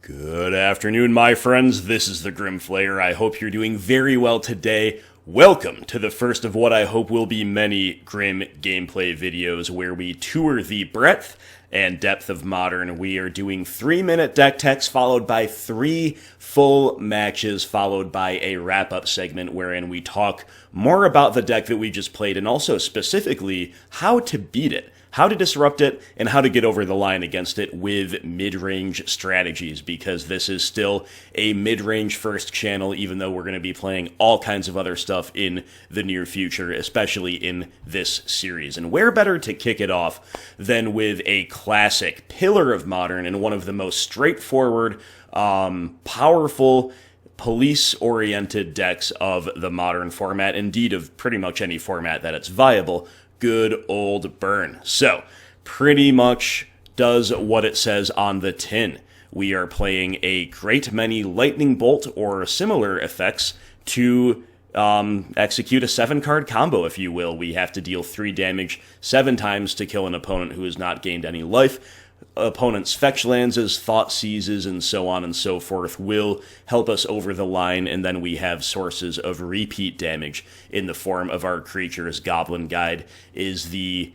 Good afternoon, my friends. This is the Grim Flayer. I hope you're doing very well today. Welcome to the first of what I hope will be many Grim gameplay videos where we tour the breadth and depth of Modern. We are doing 3-minute deck techs followed by 3 full matches followed by a wrap-up segment wherein we talk more about the deck that we just played and also specifically how to beat it, how to disrupt it, and how to get over the line against it with mid-range strategies, because this is still a mid-range first channel, even though we're going to be playing all kinds of other stuff in the near future, especially in this series. And where better to kick it off than with a classic pillar of Modern and one of the most straightforward, powerful, police-oriented decks of the Modern format, indeed of pretty much any format that it's viable. Good old Burn. So, pretty much does what it says on the tin. We are playing a great many Lightning Bolt or similar effects to execute a 7-card combo, if you will. We have to deal 3 damage 7 times to kill an opponent who has not gained any life. Opponents' fetch lands, thought seizes, and so on and so forth will help us over the line, and then we have sources of repeat damage in the form of our creatures. Goblin Guide is the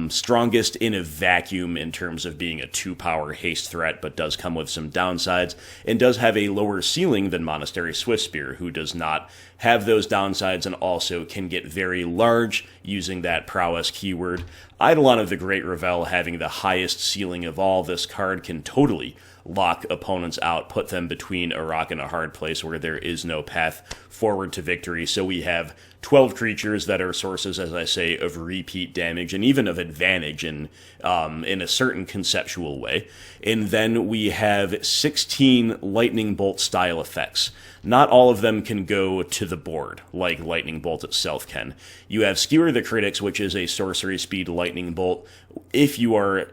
strongest in a vacuum in terms of being a 2-power haste threat, but does come with some downsides, and does have a lower ceiling than Monastery Swiftspear, who does not have those downsides and also can get very large using that prowess keyword. Eidolon of the Great Revel having the highest ceiling of all, this card can totally lock opponents out, put them between a rock and a hard place where there is no path forward to victory. So we have 12 creatures that are sources, as I say, of repeat damage and even of advantage in a certain conceptual way. And then we have 16 Lightning Bolt style effects. Not all of them can go to the board, like Lightning Bolt itself can. You have Skewer the Critics, which is a sorcery speed Lightning Bolt, if you are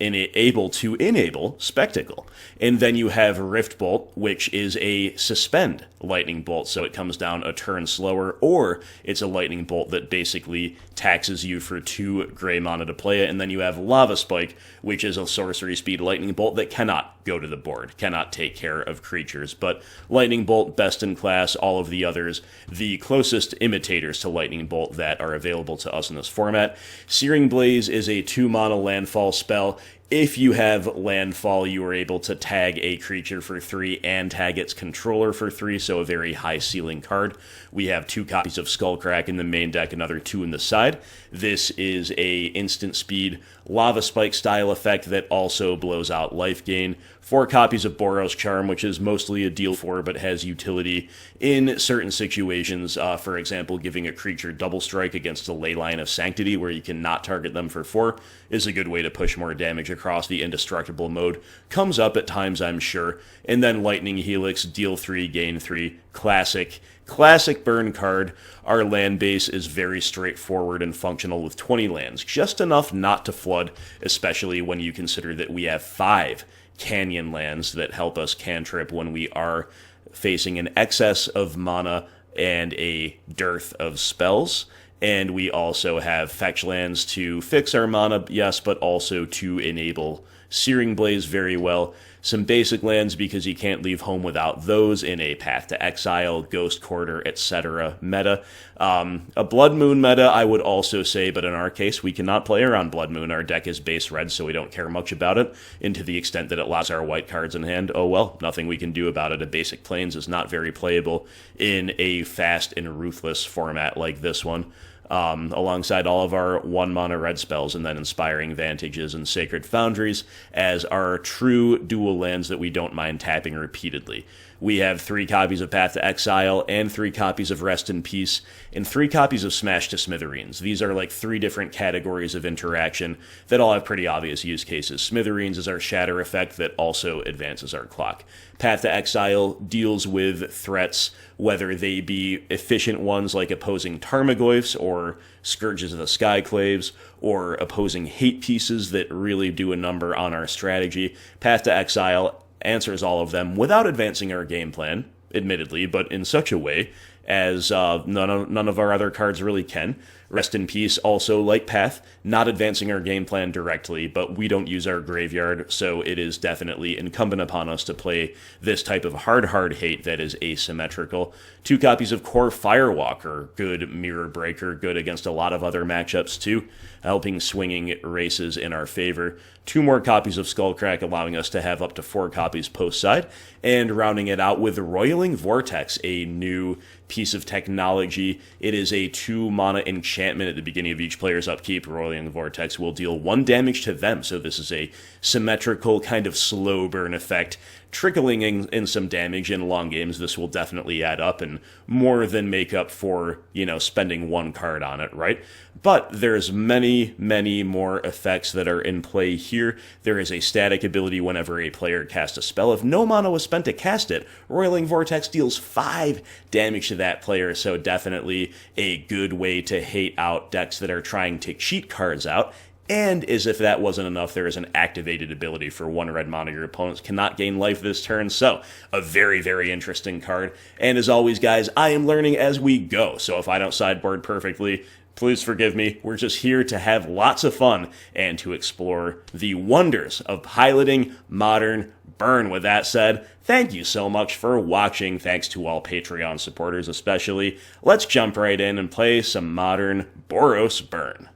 able to enable Spectacle. And then you have Rift Bolt, which is a suspend Lightning Bolt, so it comes down a turn slower, or it's a Lightning Bolt that basically taxes you for 2 gray mana to play it. And then you have Lava Spike, which is a sorcery speed Lightning Bolt that cannot go to the board, cannot take care of creatures. But Lightning Bolt, best in class, all of the others, the closest imitators to Lightning Bolt that are available to us in this format. Searing Blaze is a 2-mana landfall spell. If you have landfall, you are able to tag a creature for 3 and tag its controller for 3, so a very high ceiling card. We have 2 copies of Skullcrack in the main deck, another 2 in the side. This is a instant speed Lava Spike style effect that also blows out life gain. 4 copies of Boros Charm, which is mostly a deal 4, but has utility in certain situations. For example, giving a creature double strike against a Leyline of Sanctity, where you cannot target them for 4, is a good way to push more damage across the indestructible mode. Comes up at times, I'm sure. And then Lightning Helix, deal 3, gain 3. Classic burn card. Our land base is very straightforward and functional with 20 lands, just enough not to flood, especially when you consider that we have 5 canyon lands that help us cantrip when we are facing an excess of mana and a dearth of spells. And we also have fetch lands to fix our mana, yes, but also to enable Searing Blaze very well. Some basic lands because you can't leave home without those in a Path to Exile, Ghost Quarter, etc. meta. A Blood Moon meta, I would also say, but in our case, we cannot play around Blood Moon. Our deck is base red, so we don't care much about it. And to the extent that it allows our white cards in hand, oh well, nothing we can do about it. A Basic Plains is not very playable in a fast and ruthless format like this one. Alongside all of our 1-mana red spells, and then Inspiring Vantages and Sacred Foundries as our true dual lands that we don't mind tapping repeatedly. We have 3 copies of Path to Exile, and 3 copies of Rest in Peace, and 3 copies of Smash to Smithereens. These are like 3 different categories of interaction that all have pretty obvious use cases. Smithereens is our Shatter effect that also advances our clock. Path to Exile deals with threats, whether they be efficient ones like opposing Tarmogoyfs or Scourges of the Skyclaves, or opposing hate pieces that really do a number on our strategy. Path to Exile answers all of them without advancing our game plan, admittedly, but in such a way as none of our other cards really can. Rest in peace, also, like Path, not advancing our game plan directly, but we don't use our graveyard, so it is definitely incumbent upon us to play this type of hard hate that is asymmetrical. 2 copies of Core Firewalker, good Mirror Breaker, good against a lot of other matchups too, helping swinging races in our favor. 2 more copies of Skullcrack, allowing us to have up to 4 copies post-side, and rounding it out with Roiling Vortex, a new piece of technology. It is a 2-mana enchantment at the beginning of each player's upkeep. Roiling Vortex will deal 1 damage to them, so this is a symmetrical kind of slow burn effect, trickling in some damage. In long games, this will definitely add up and more than make up for, spending 1 card on it, right? But there's many more effects that are in play here. There is a static ability whenever a player casts a spell. If no mana was spent to cast it, Roiling Vortex deals 5 damage to that player, so definitely a good way to hate out decks that are trying to cheat cards out. And as if that wasn't enough, there is an activated ability for 1 red mana. Your opponents cannot gain life this turn, so a very interesting card. And as always, guys, I am learning as we go, so if I don't sideboard perfectly, please forgive me. We're just here to have lots of fun and to explore the wonders of piloting Modern Burn. With that said, thank you so much for watching. Thanks to all Patreon supporters especially. Let's jump right in and play some Modern Boros Burn.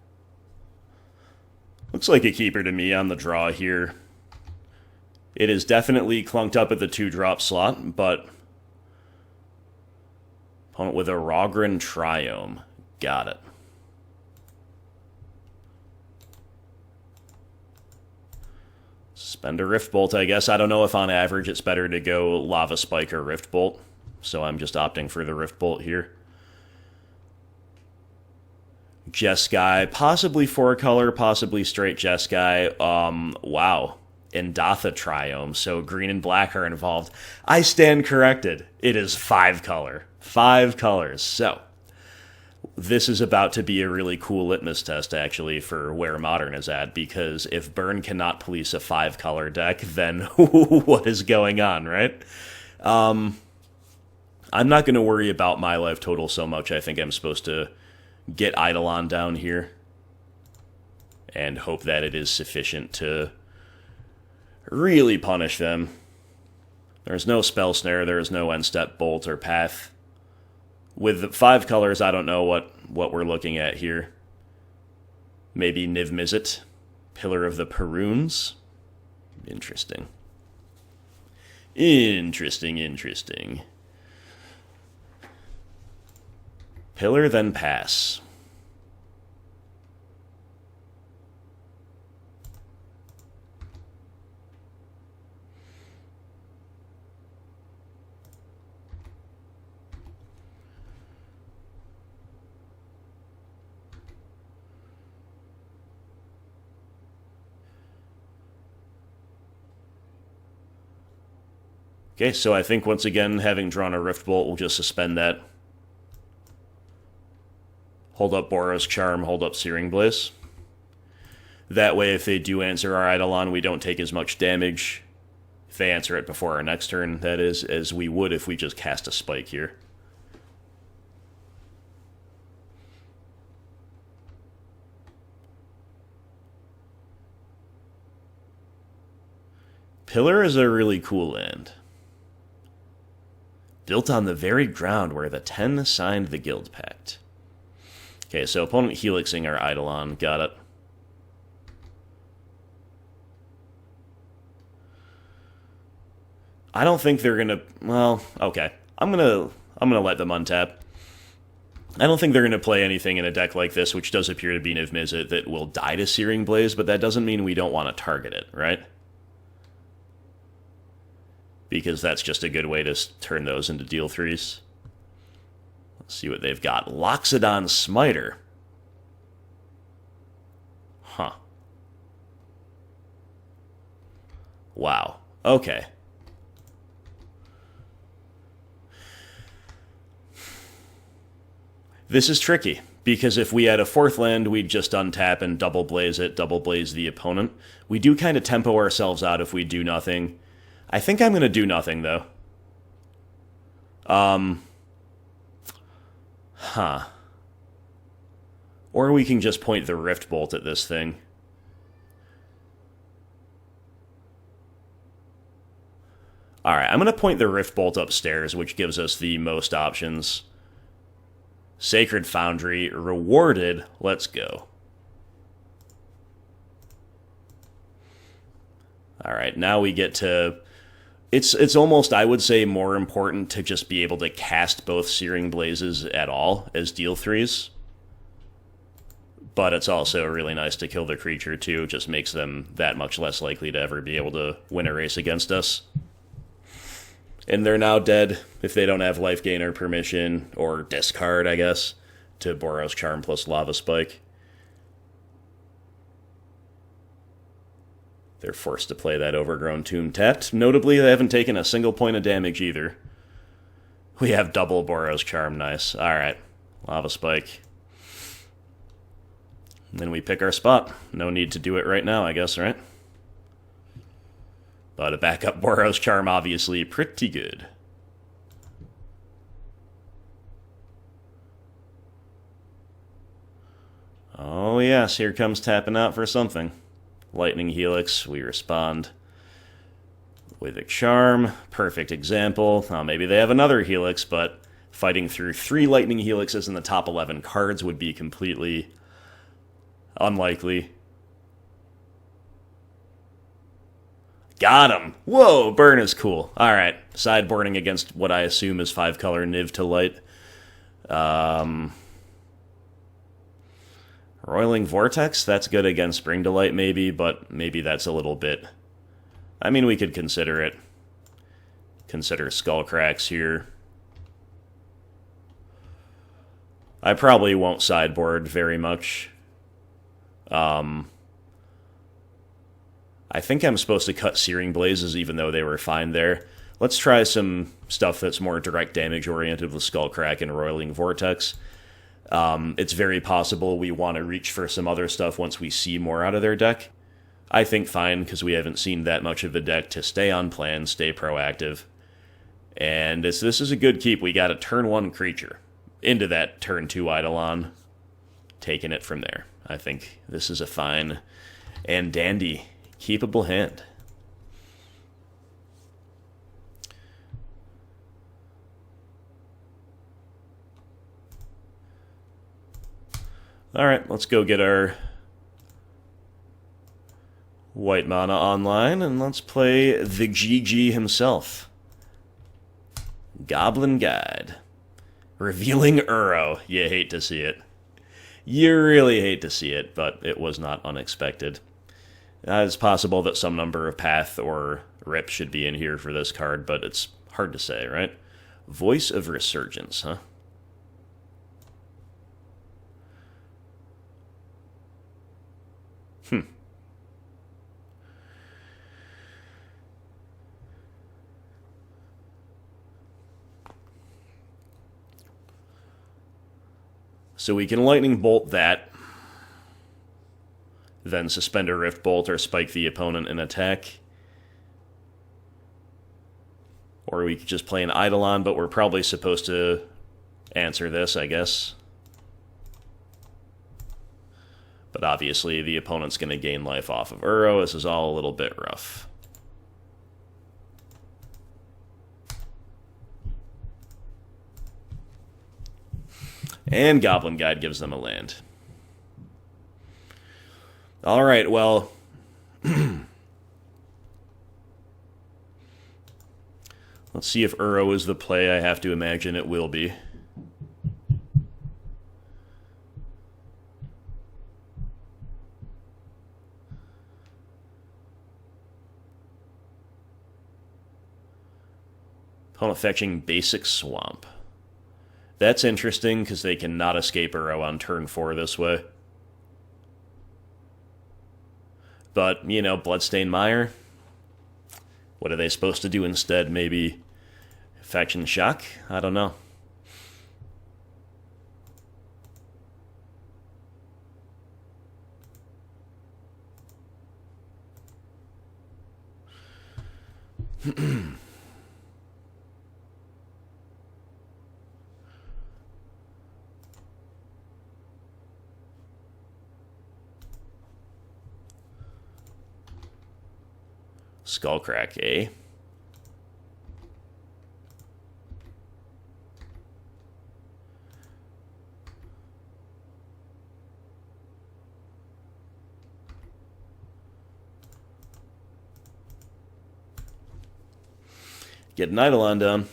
Looks like a keeper to me on the draw here. It is definitely clunked up at the 2-drop slot, but opponent with a Rogran Triome. Got it. Spend a Rift Bolt, I guess. I don't know if on average it's better to go Lava Spike or Rift Bolt, so I'm just opting for the Rift Bolt here. Jeskai, possibly 4-color, possibly straight Jeskai. Wow. Ndatha Triome, so green and black are involved. I stand corrected. It is 5-color. 5 colors. So, this is about to be a really cool litmus test, actually, for where Modern is at, because if Burn cannot police a 5-color deck, then what is going on, right? I'm not going to worry about my life total so much. I think I'm supposed to get Eidolon down here and hope that it is sufficient to really punish them. There's no Spell Snare, there is no End-Step Bolt or Path. With 5 colors, I don't know what we're looking at here. Maybe Niv Mizzet, Pillar of the Perunes. Interesting. Interesting. Pillar, then pass. Okay, so I think once again, having drawn a Rift Bolt, we'll just suspend that. Hold up Boros Charm, hold up Searing Blaze. That way, if they do answer our Eidolon, we don't take as much damage. If they answer it before our next turn, that is, as we would if we just cast a Spike here. Pillar is a really cool land. Built on the very ground where the 10 signed the Guild Pact. Okay, so opponent Helixing our Eidolon. Got it. I don't think they're gonna... Well, okay. I'm gonna let them untap. I don't think they're gonna play anything in a deck like this, which does appear to be Niv Mizzet, that will die to Searing Blaze, but that doesn't mean we don't want to target it, right? Because that's just a good way to turn those into deal 3s. Let's see what they've got. Loxodon Smiter. Huh. Wow. Okay. This is tricky, because if we had a 4th land, we'd just untap and double blaze it, double blaze the opponent. We do kind of tempo ourselves out if we do nothing. I think I'm going to do nothing, though. Or we can just point the Rift Bolt at this thing. Alright, I'm going to point the Rift Bolt upstairs, which gives us the most options. Sacred Foundry, rewarded, let's go. Alright, now we get to... It's almost, I would say, more important to just be able to cast both Searing Blazes at all as deal 3s. But it's also really nice to kill the creature, too. It just makes them that much less likely to ever be able to win a race against us. And they're now dead if they don't have Life Gain or Permission, or discard, I guess, to Boros Charm plus Lava Spike. They're forced to play that Overgrown Tomb tapped. Notably, they haven't taken a single point of damage either. We have double Boros Charm, nice. Alright, Lava Spike. And then we pick our spot. No need to do it right now, I guess, right? But a backup Boros Charm, obviously, pretty good. Oh yes, here comes tapping out for something. Lightning Helix, we respond with a Charm. Perfect example. Maybe they have another Helix, but fighting through 3 Lightning Helixes in the top 11 cards would be completely unlikely. Got him! Whoa, burn is cool. Alright, sideboarding against what I assume is 5-color Niv to Light. Roiling Vortex, that's good against Spring Delight maybe, but maybe that's a little bit... I mean, we could consider it. Consider Skullcracks here. I probably won't sideboard very much. I think I'm supposed to cut Searing Blazes even though they were fine there. Let's try some stuff that's more direct damage oriented with Skullcrack and Roiling Vortex. It's very possible we want to reach for some other stuff once we see more out of their deck. I think fine, because we haven't seen that much of the deck to stay on plan, stay proactive. And this is a good keep. We got a turn 1 creature into that turn 2 Eidolon. Taking it from there. I think this is a fine and dandy keepable hand. Alright, let's go get our white mana online, and let's play the GG himself. Goblin Guide. Revealing Uro. You hate to see it. You really hate to see it, but it was not unexpected. It's possible that some number of Path or Rip should be in here for this card, but it's hard to say, right? Voice of Resurgence, huh? So we can Lightning Bolt that, then suspend a Rift Bolt or spike the opponent in attack. Or we could just play an Eidolon, but we're probably supposed to answer this, I guess. But obviously the opponent's going to gain life off of Uro. This is all a little bit rough. And Goblin Guide gives them a land. Alright, well... let's see if Uro is the play. I have to imagine it will be. Opponent fetching Basic Swamp. That's interesting, because they cannot escape Uro on turn 4 this way. But, you know, Bloodstained Mire. What are they supposed to do instead? Maybe Faction Shock? I don't know. Skullcrack, eh? Get an Eidolon down.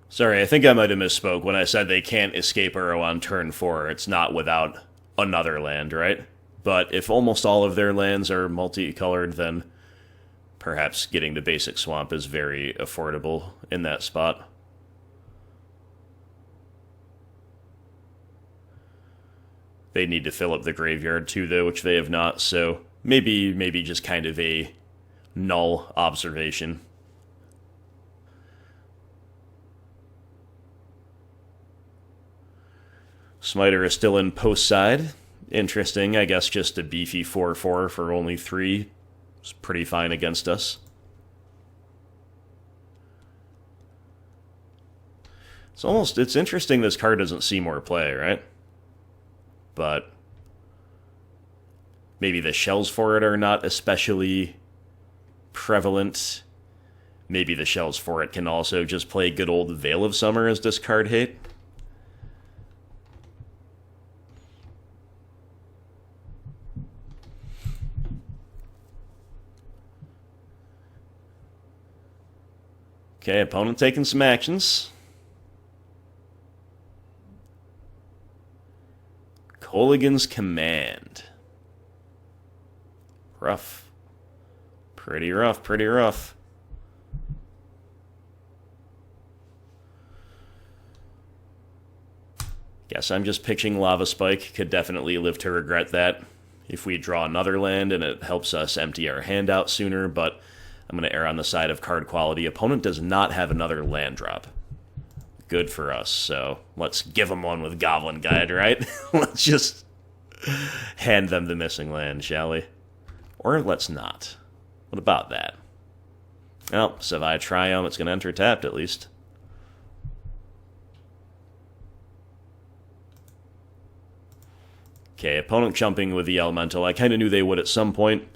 Sorry, I think I might have misspoke when I said they can't escape Uro on turn 4. It's not without another land, right? But if almost all of their lands are multicolored, then perhaps getting the basic swamp is very affordable in that spot. They need to fill up the graveyard too, though, which they have not, so maybe just kind of a null observation. Smiter is still in post side. Interesting, I guess just a beefy 4-4 for only 3. It's pretty fine against us. It's interesting this card doesn't see more play, right? But maybe the shells for it are not especially prevalent. Maybe the shells for it can also just play good old Veil of Summer as discard hate. Okay, opponent taking some actions. Colligan's Command. Rough. Pretty rough, pretty rough. Guess I'm just pitching Lava Spike. Could definitely live to regret that if we draw another land and it helps us empty our hand out sooner, but I'm going to err on the side of card quality. Opponent does not have another land drop. Good for us, so let's give them one with Goblin Guide, right? Let's just hand them the missing land, shall we? Or let's not. What about that? Well, Savai Triome, it's going to enter tapped at least. Okay, opponent jumping with the Elemental. I kind of knew they would at some point,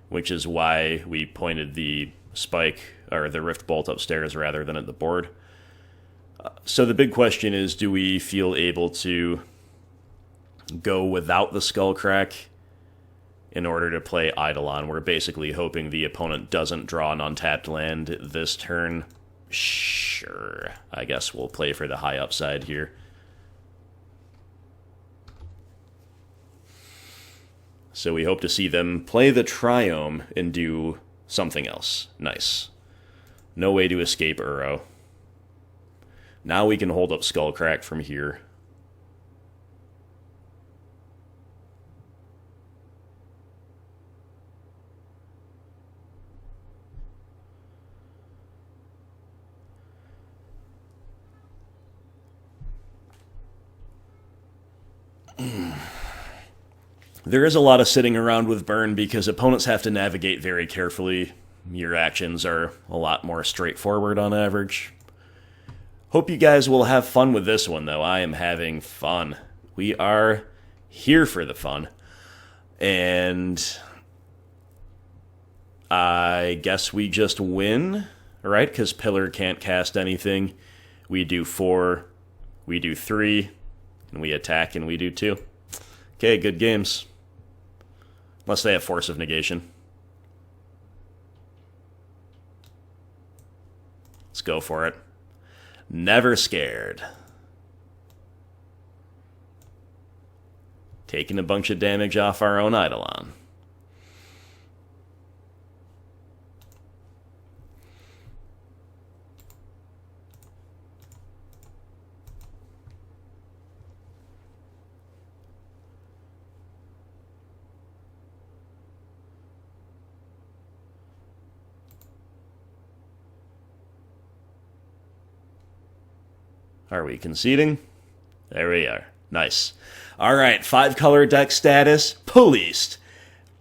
which is why we pointed the spike, or the Rift Bolt upstairs rather than at the board. So the big question is, do we feel able to go without the Skullcrack in order to play Eidolon? We're basically hoping the opponent doesn't draw an untapped land this turn. Sure, I guess we'll play for the high upside here. So we hope to see them play the Triome and do something else. Nice. No way to escape Uro. Now we can hold up Skullcrack from here. There is a lot of sitting around with Burn because opponents have to navigate very carefully. Your actions are a lot more straightforward on average. Hope you guys will have fun with this one, though. I am having fun. We are here for the fun. And I guess we just win, right? Because Pillar can't cast anything. We do 4, we do 3, and we attack and we do 2. Okay, good games. Unless they have Force of Negation. Let's go for it. Never scared. Taking a bunch of damage off our own Eidolon. Are we conceding? There we are. Nice. All right, 5-color deck status. Policed.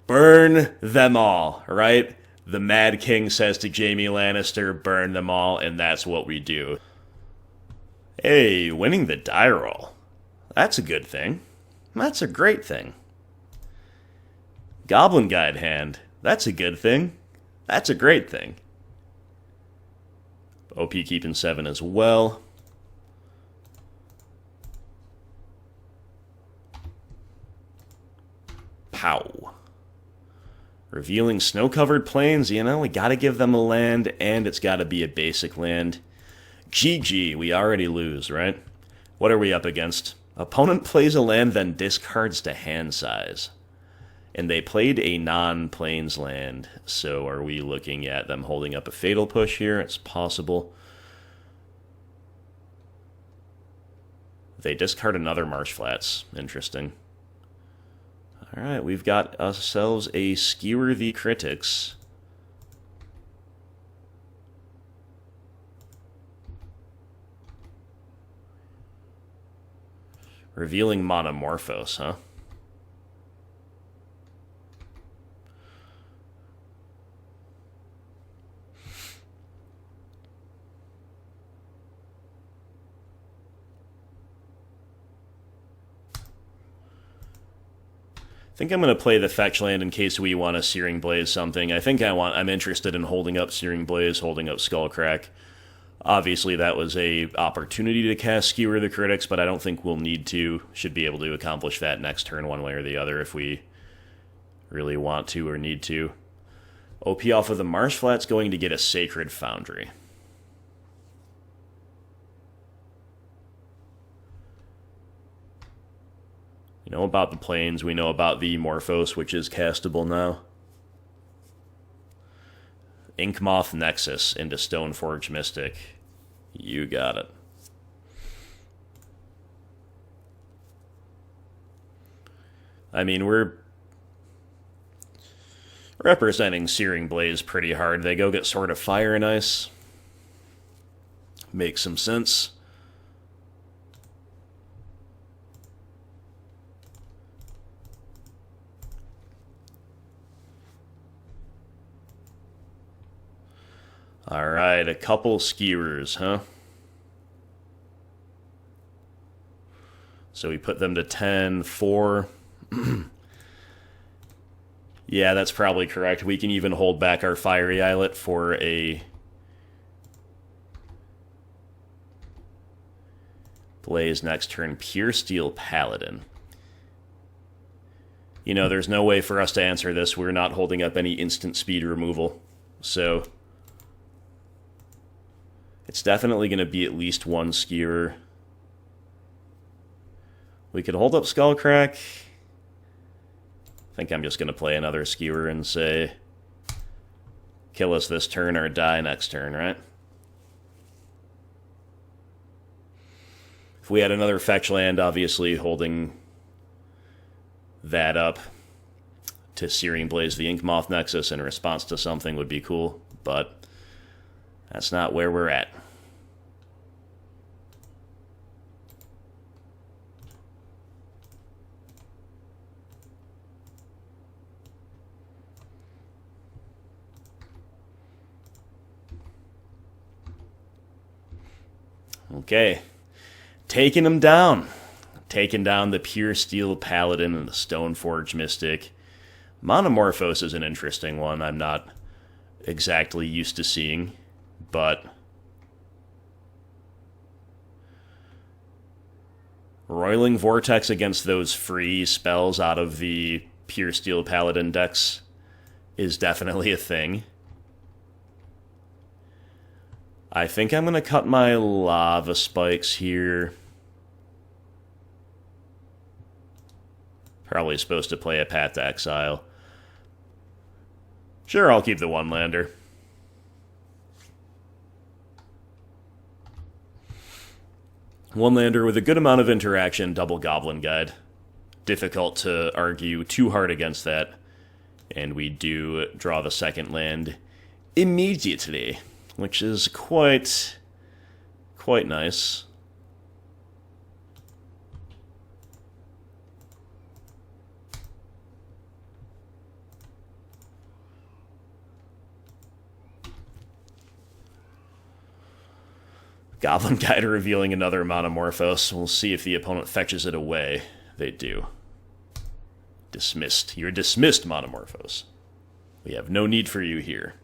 Burn them all, right? The Mad King says to Jaime Lannister, burn them all, and that's what we do. Hey, winning the die roll. That's a good thing. That's a great thing. Goblin Guide hand. That's a good thing. That's a great thing. OP keeping 7 as well. Pow. Revealing snow-covered plains. You know, we gotta give them a land, and it's gotta be a basic land. GG, we already lose, right? What are we up against? Opponent plays a land, then discards to hand size. And they played a non-plains land, so are we looking at them holding up a fatal push here? It's possible. They discard another Marsh Flats. Interesting. Alright, we've got ourselves a Skewer the Critics. Revealing Monomorphos, huh? I think I'm going to play the fetch land in case we want to Searing Blaze something. I think I'm interested in holding up Searing Blaze, holding up Skullcrack. Obviously, that was a opportunity to cast Skewer the Critics, but I don't think we'll need to. Should be able to accomplish that next turn one way or the other if we really want to or need to. OP off of the Marsh Flats going to get a Sacred Foundry. We know about the plains, we know about the Morphos, which is castable now. Inkmoth Nexus into Stoneforge Mystic. You got it. I mean, we're representing Searing Blaze pretty hard. They go get Sword of Fire and Ice. Makes some sense. Alright, a couple Skewers, huh? So we put them to 10, 4. Yeah, that's probably correct. We can even hold back our Fiery Islet for a Blaze next turn. Pure Steel Paladin. You know, there's no way for us to answer this. We're not holding up any instant speed removal. So it's definitely going to be at least one Skewer. We could hold up Skullcrack. I think I'm just going to play another Skewer and say, kill us this turn or die next turn, right? If we had another fetch land, obviously holding that up to Searing Blaze the Inkmoth Nexus in response to something would be cool, but that's not where we're at. Okay, taking them down. Taking down the Pure Steel Paladin and the Stoneforge Mystic. Monomorphos is an interesting one. I'm not exactly used to seeing, but Roiling Vortex against those free spells out of the Pure Steel Paladin decks is definitely a thing. I think I'm going to cut my Lava Spikes here. Probably supposed to play a Path to Exile. Sure, I'll keep the one-lander. One-lander with a good amount of interaction, double Goblin Guide. Difficult to argue too hard against that. And we do draw the second land immediately, which is quite nice. Goblin Guide revealing another Monomorphos. We'll see if the opponent fetches it away. They do. Dismissed. You're dismissed, Monomorphos. We have no need for you here.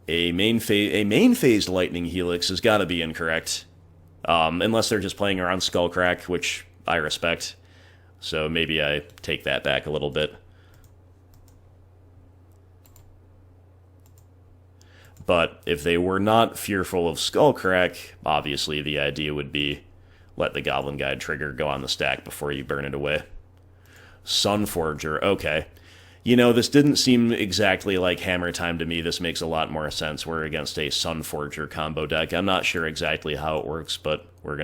A main phased Lightning Helix has got to be incorrect. Unless they're just playing around Skullcrack, which I respect. So maybe I take that back a little bit. But if they were not fearful of Skullcrack, obviously the idea would be let the Goblin Guide trigger go on the stack before you burn it away. Sunforger, okay. You know, this didn't seem exactly like Hammer Time to me. This makes a lot more sense. We're against a Sunforger combo deck. I'm not sure exactly how it works, but we're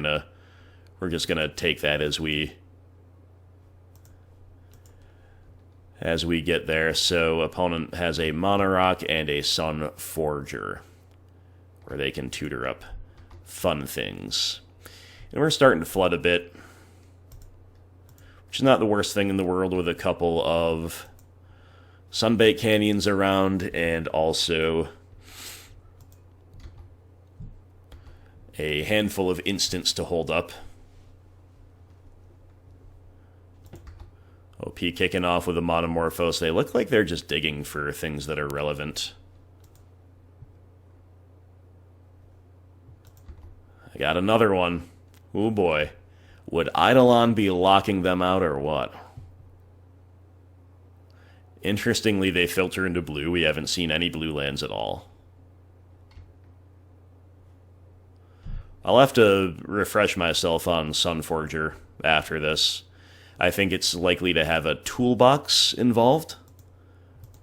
just gonna take that as we get there. So opponent has a Monorock and a Sunforger, where they can tutor up fun things. And we're starting to flood a bit, which is not the worst thing in the world, with a couple of Sunbait Canyons around, and also a handful of instants to hold up. OP kicking off with a Monomorphos. They look like they're just digging for things that are relevant. I got another one. Oh boy. Would Eidolon be locking them out or what? Interestingly, they filter into blue. We haven't seen any blue lands at all. I'll have to refresh myself on Sunforger after this. I think it's likely to have a toolbox involved,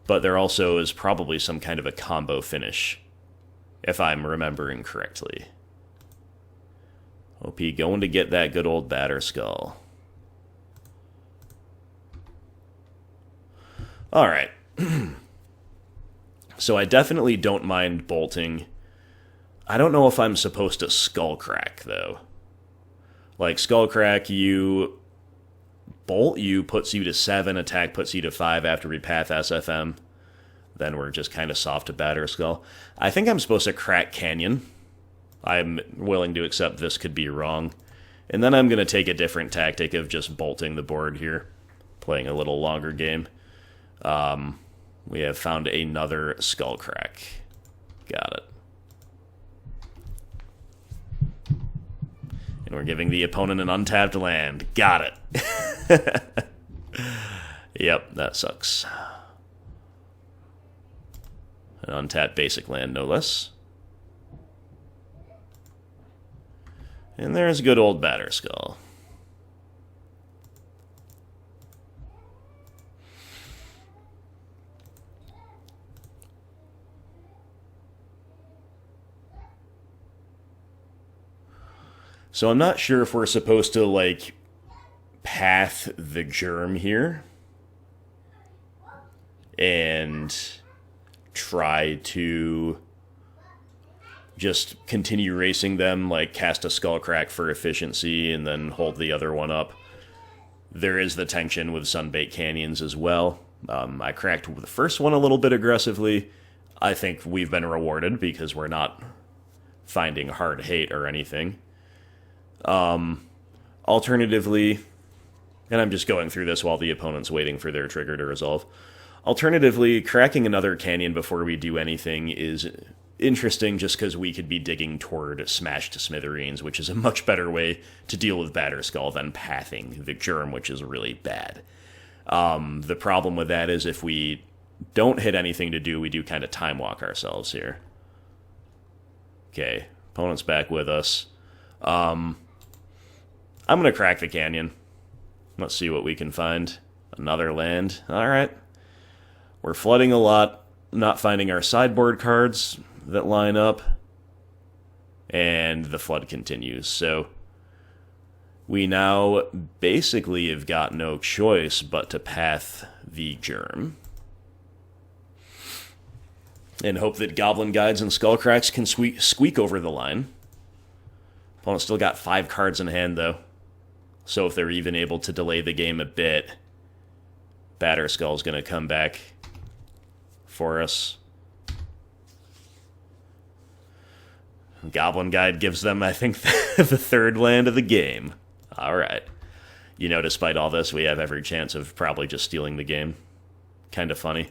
but there also is probably some kind of a combo finish, if I'm remembering correctly. OP going to get that good old Batterskull. Alright. So I definitely don't mind bolting. I don't know if I'm supposed to Skullcrack, though. Like, Skullcrack, you bolt you puts you to 7, attack puts you to 5 after we path SFM. Then we're just kind of soft to Batterskull. I think I'm supposed to crack Canyon. I'm willing to accept this could be wrong. And then I'm going to take a different tactic of just bolting the board here. Playing a little longer game. We have found another Skullcrack. Got it. And we're giving the opponent an untapped land. Got it. Yep, that sucks. An untapped basic land, no less. And there's good old Batterskull. So I'm not sure if we're supposed to, like, path the germ here and try to just continue racing them, like cast a Skullcrack for efficiency and then hold the other one up. There is the tension with Sunbait Canyons as well. I cracked the first one a little bit aggressively. I think we've been rewarded because we're not finding hard hate or anything. Alternatively, and I'm just going through this while the opponent's waiting for their trigger to resolve. Alternatively, cracking another canyon before we do anything is interesting just because we could be digging toward Smash to Smithereens, which is a much better way to deal with Batterskull than pathing the germ, which is really bad. The problem with that is if we don't hit anything to do, we do kind of time walk ourselves here. Okay, opponent's back with us. I'm going to crack the canyon. Let's see what we can find. Another land. Alright. We're flooding a lot, not finding our sideboard cards that line up, and the flood continues. So we now basically have got no choice but to path the germ and hope that Goblin Guides and Skullcracks can squeak over the line. Opponent still got 5 cards in hand, though. So if they're even able to delay the game a bit, Batterskull's going to come back for us. Goblin Guide gives them, I think, the third land of the game. Alright. You know, despite all this, we have every chance of probably just stealing the game. Kind of funny.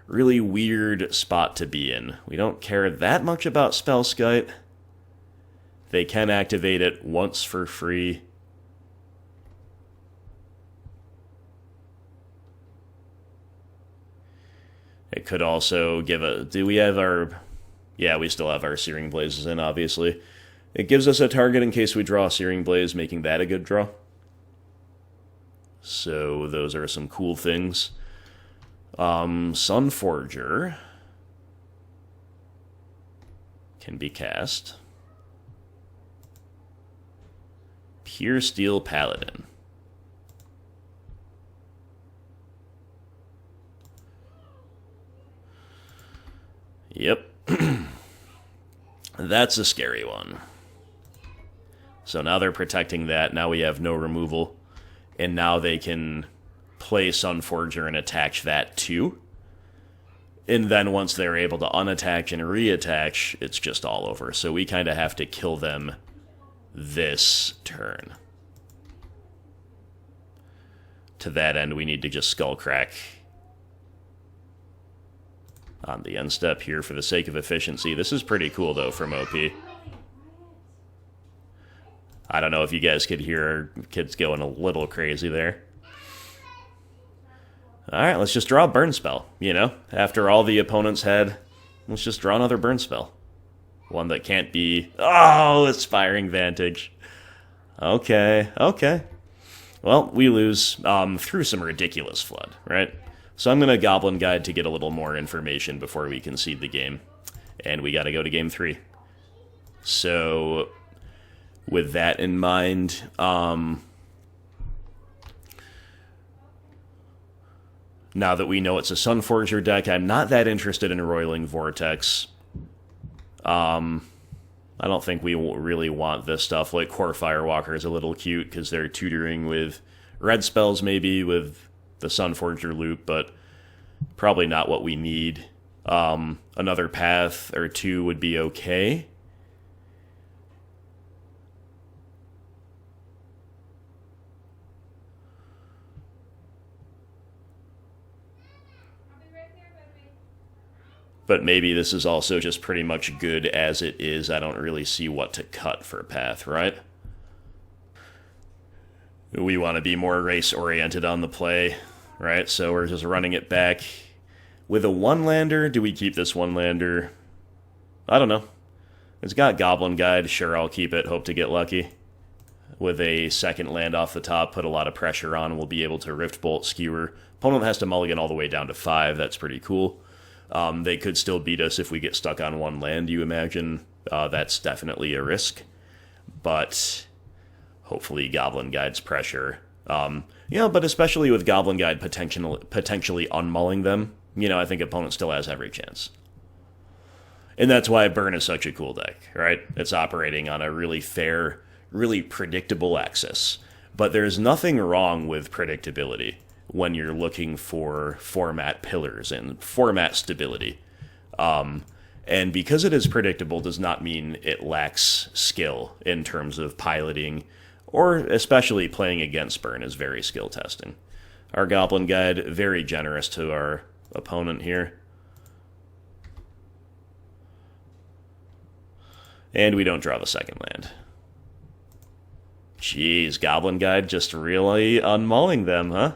Really weird spot to be in. We don't care that much about Spell Skite. They can activate it once for free. It could also give a... Do we have our... Yeah, we still have our Searing Blazes in, obviously. It gives us a target in case we draw a Searing Blaze, making that a good draw. So those are some cool things. Sunforger can be cast. Pure Steel Paladin. Yep. That's a scary one. So now they're protecting that. Now we have no removal. And now they can play Sunforger and attach that too. And then once they're able to unattach and reattach, it's just all over. So we kind of have to kill them this turn. To that end, we need to just Skullcrack on the end step here for the sake of efficiency. This is pretty cool, though, from OP. I don't know if you guys could hear our kids going a little crazy there. Alright, let's just draw a burn spell, you know? After all the opponents had, let's just draw another burn spell. One that can't be... Oh, Aspiring Vantage. Okay, okay. Well, we lose through some ridiculous flood, right? So I'm going to Goblin Guide to get a little more information before we concede the game. And we got to go to game 3. So, with that in mind, now that we know it's a Sunforger deck, I'm not that interested in Roiling Vortex. I don't think we really want this stuff. Like, Core Firewalker is a little cute because they're tutoring with red spells, maybe, with the Sunforger loop, but probably not what we need. Another path or two would be okay. But maybe this is also just pretty much good as it is. I don't really see what to cut for path, right? We want to be more race-oriented on the play, right? So we're just running it back. With a one-lander, do we keep this one-lander? I don't know. It's got Goblin Guide. Sure, I'll keep it. Hope to get lucky. With a second land off the top, put a lot of pressure on. We'll be able to Rift Bolt, Skewer. Opponent has to mulligan all the way down to 5. That's pretty cool. They could still beat us if we get stuck on one land, you imagine. That's definitely a risk. But hopefully Goblin Guide's pressure. Yeah, but especially with Goblin Guide potentially unmulling them, you know, I think opponent still has every chance. And that's why Burn is such a cool deck, right? It's operating on a really fair, really predictable axis. But there's nothing wrong with predictability when you're looking for format pillars and format stability. And because it is predictable does not mean it lacks skill in terms of piloting, or especially playing against Burn is very skill testing. Our Goblin Guide, very generous to our opponent here. And we don't draw the second land. Jeez, Goblin Guide just really unmulling them, huh?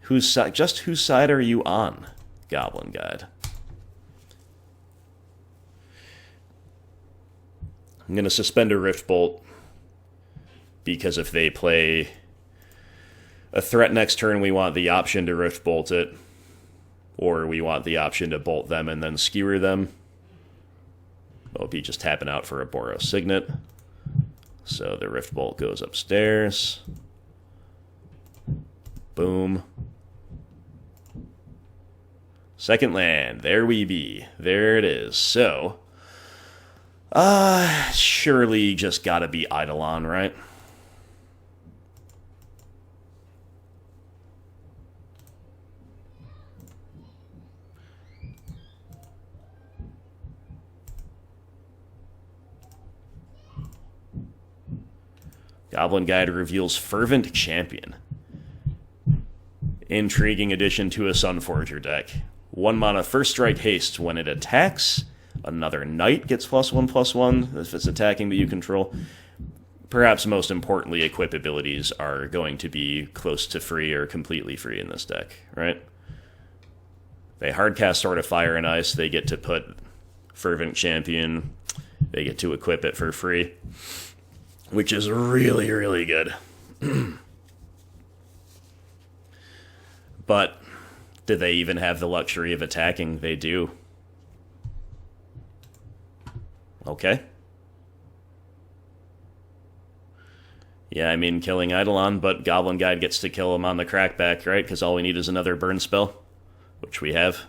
Whose side are you on, Goblin Guide? I'm going to suspend a Rift Bolt, because if they play a threat next turn, we want the option to Rift Bolt it, or we want the option to bolt them and then skewer them. OP just tapping out for a Boros Signet. So the Rift Bolt goes upstairs. Boom. Second land. There we be. There it is. So, surely just gotta be Eidolon, right? Goblin Guide reveals Fervent Champion. Intriguing addition to a Sunforger deck. 1 mana first strike haste when it attacks. Another knight gets +1/+1 if it's attacking that you control. Perhaps most importantly, equip abilities are going to be close to free or completely free in this deck, right? They hardcast Sword of Fire and Ice, they get to put Fervent Champion, they get to equip it for free, which is really, really good. But do they even have the luxury of attacking? They do. Okay. Yeah, I mean, killing Eidolon, but Goblin Guide gets to kill him on the crackback, right? Because all we need is another burn spell, which we have.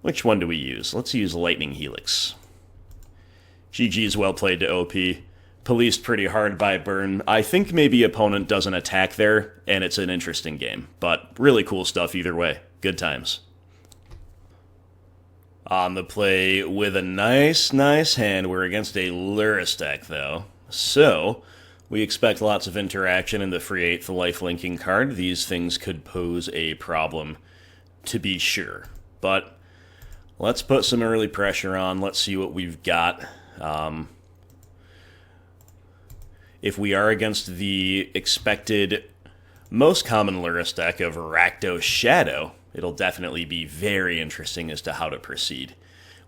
Which one do we use? Let's use Lightning Helix. GG's well played to OP. Policed pretty hard by burn. I think maybe opponent doesn't attack there, and it's an interesting game. But really cool stuff either way. Good times. On the play with a nice hand. We're against a Lurrus deck, though. So, we expect lots of interaction in the free 8th life linking card. These things could pose a problem, to be sure. But let's put some early pressure on. Let's see what we've got. If we are against the expected most common Lurrus deck of Rakdos Shadow, it'll definitely be very interesting as to how to proceed.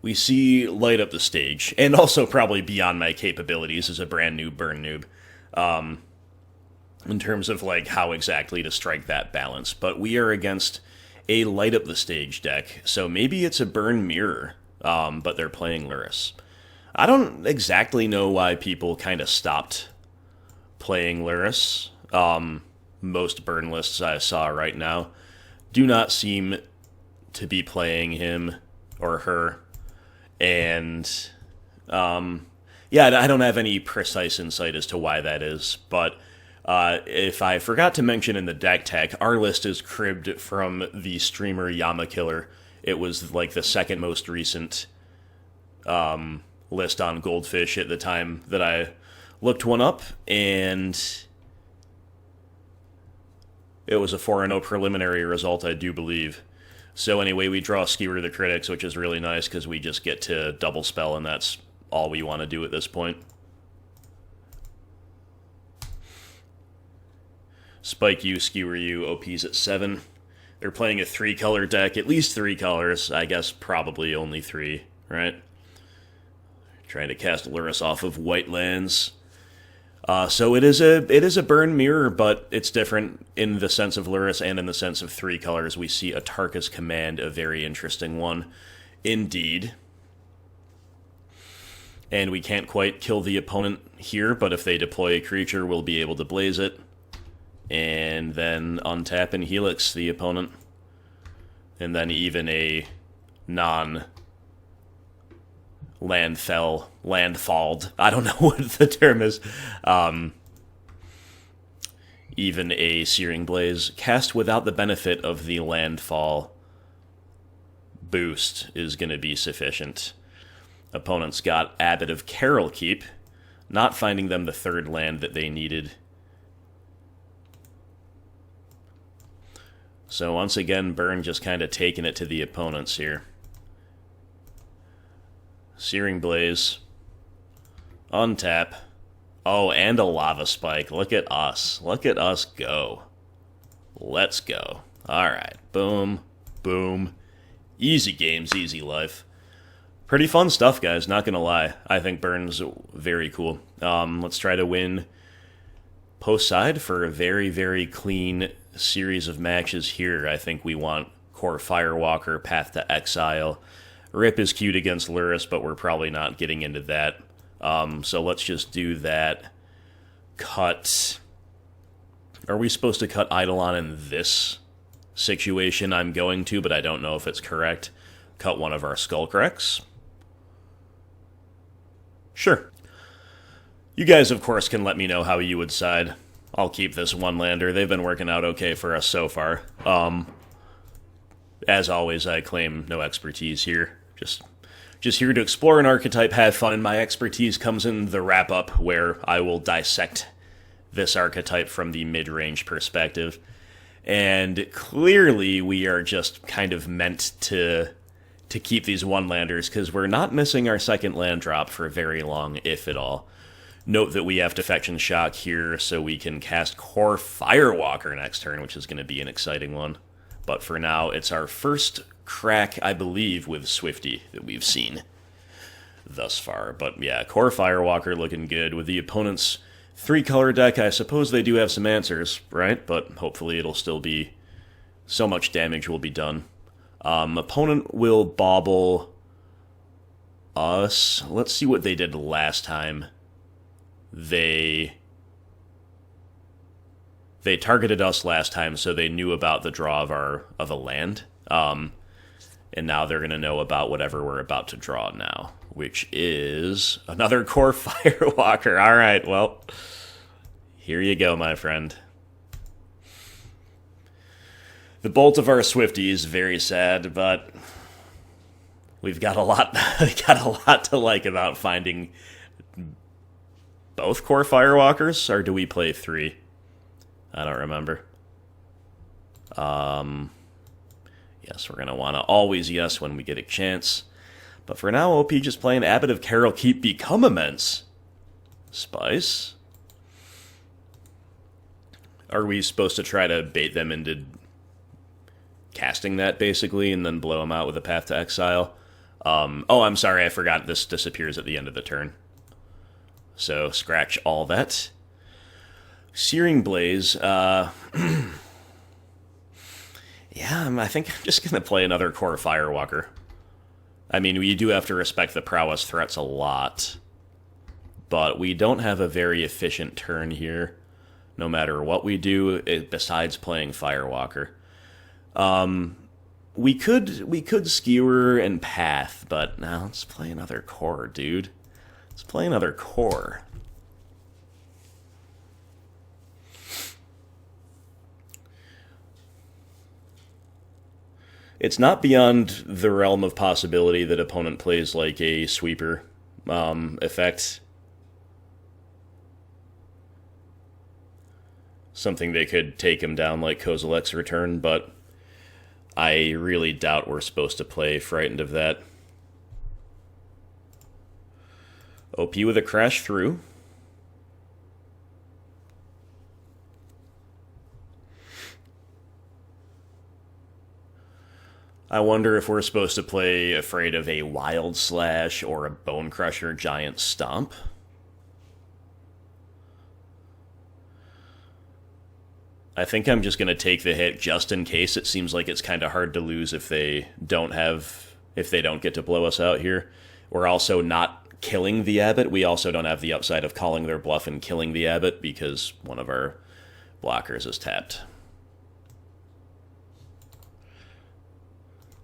We see light up the stage, and also probably beyond my capabilities as a brand new burn noob, in terms of like how exactly to strike that balance. But we are against a light up the stage deck, so maybe it's a burn mirror, but they're playing Lurrus. I don't exactly know why people kind of stopped playing Lurrus. Most burn lists I saw right now do not seem to be playing him or her, and yeah, I don't have any precise insight as to why that is, but if I forgot to mention in the deck tech, our list is cribbed from the streamer Yamakiller. It was like the second most recent list on Goldfish at the time that I looked one up, and it was a 4-0 preliminary result, I do believe. So anyway, we draw Skewer the Critics, which is really nice because we just get to double spell, and that's all we want to do at this point. Spike you, Skewer you, OP's at 7. They're playing a 3-color deck, at least 3 colors. I guess probably only 3, right? Trying to cast Lurrus off of white lands. So it is a burn mirror, but it's different in the sense of Lurrus and in the sense of 3 colors. We see Atarka's Command, a very interesting one indeed. And we can't quite kill the opponent here, but if they deploy a creature, we'll be able to blaze it. And then untap and Helix the opponent. And then even a landfalled, I don't know what the term is, even a Searing Blaze cast without the benefit of the landfall boost is going to be sufficient. Opponents got Abbot of Carol Keep, not finding them the 3rd land that they needed. So once again, Burn just kind of taking it to the opponents here. Searing Blaze. Untap. Oh, and a Lava Spike. Look at us. Look at us go. Let's go. Alright. Boom. Boom. Easy games, easy life. Pretty fun stuff, guys. Not gonna lie. I think Burn's very cool. Let's try to win post side for a very, very clean series of matches here. I think we want Core Firewalker, Path to Exile. Rip is cute against Lurrus, but we're probably not getting into that. So let's just do that. Cut. Are we supposed to cut Eidolon in this situation? I'm going to, but I don't know if it's correct. Cut one of our Skullcracks. Sure. You guys, of course, can let me know how you would side. I'll keep this one lander. They've been working out okay for us so far. As always, I claim no expertise here. Just here to explore an archetype, have fun, and my expertise comes in the wrap-up, where I will dissect this archetype from the mid-range perspective. And clearly, we are just kind of meant to keep these one-landers, because we're not missing our second land drop for very long, if at all. Note that we have Defection Shock here, so we can cast Core Firewalker next turn, which is going to be an exciting one. But for now, it's our first crack, I believe, with Swifty that we've seen thus far. But yeah, Core Firewalker looking good. With the opponent's 3-color deck, I suppose they do have some answers, right? But hopefully it'll still be... so much damage will be done. Opponent will bobble us. Let's see what they did last time. They targeted us last time, so they knew about the draw of a land. And now they're going to know about whatever we're about to draw now, which is another Core Firewalker. All right, well, here you go, my friend. The Bolt of our Swifty is very sad, but we've got a lot to like about finding both Core Firewalkers, or do we play 3? I don't remember. Yes, we're going to want to always yes when we get a chance. But for now, OP just playing Abbot of Carol Keep, become immense. Spice. Are we supposed to try to bait them into casting that, basically, and then blow them out with a Path to Exile? Oh, I'm sorry, I forgot this disappears at the end of the turn. So, scratch all that. Searing Blaze, yeah, I think I'm just going to play another Core Firewalker. I mean, we do have to respect the Prowess threats a lot, but we don't have a very efficient turn here, no matter what we do, besides playing Firewalker. We could Skewer and Path, but now let's play another Core, dude. Let's play another Core. It's not beyond the realm of possibility that opponent plays like a sweeper effect. Something they could take him down like Kozilek's Return, but I really doubt we're supposed to play Frightened of that. OP with a Crash Through. I wonder if we're supposed to play Afraid of a Wild Slash or a Bone Crusher Giant Stomp. I think I'm just going to take the hit just in case. It seems like it's kind of hard to lose if they don't get to blow us out here. We're also not killing the Abbot. We also don't have the upside of calling their bluff and killing the Abbot because one of our blockers is tapped.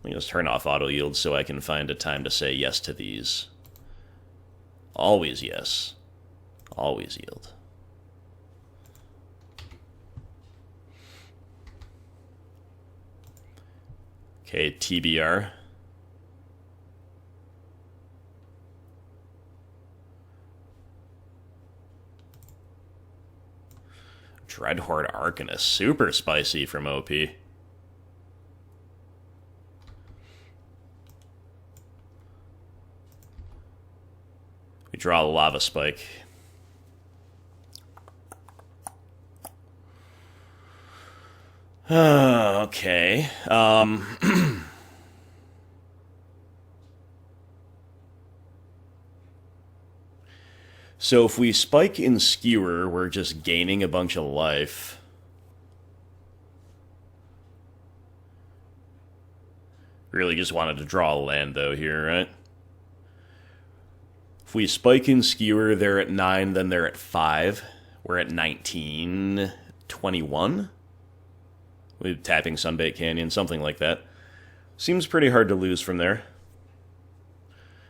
Let me just turn off auto yield so I can find a time to say yes to these. Always yes. Always yield. Okay, TBR. Dreadhorde Arcanist, super spicy from OP. We draw the Lava Spike. Okay. So if we spike in Skewer, we're just gaining a bunch of life. Really just wanted to draw a land, though, here, right? If we spike in Skewer, they're at 9, then they're at 5. We're at 19, 21. We're tapping Sunbait Canyon, something like that. Seems pretty hard to lose from there.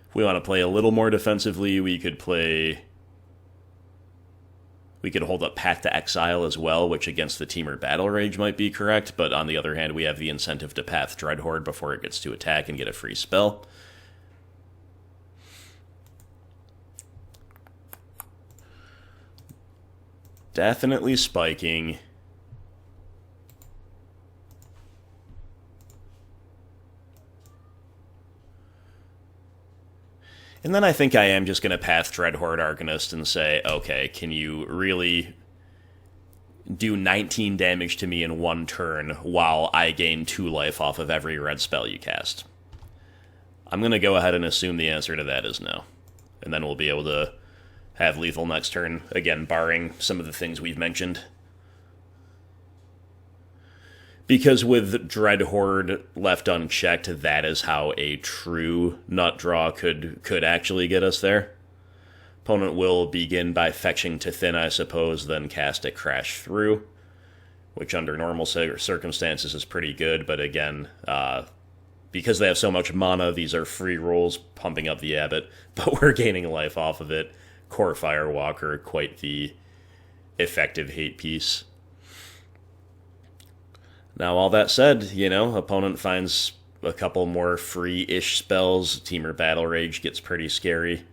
If we want to play a little more defensively, we could play... We could hold up Path to Exile as well, which against the Temur Battle Rage might be correct, but on the other hand, we have the incentive to Path Dreadhorde before it gets to attack and get a free spell. Definitely spiking. And then I think I am just going to Path Dreadhorde Arcanist and say, okay, can you really do 19 damage to me in one turn while I gain 2 life off of every red spell you cast? I'm going to go ahead and assume the answer to that is no. And then we'll be able to have lethal next turn, again, barring some of the things we've mentioned. Because with Dreadhorde left unchecked, that is how a true nut draw could actually get us there. Opponent will begin by fetching to thin, I suppose, then cast a Crash Through, which under normal circumstances is pretty good, but again, because they have so much mana, these are free rolls pumping up the Abbot, but we're gaining life off of it. Core Firewalker, quite the effective hate piece. Now, all that said, you know, opponent finds a couple more free-ish spells. Temur Battle Rage gets pretty scary.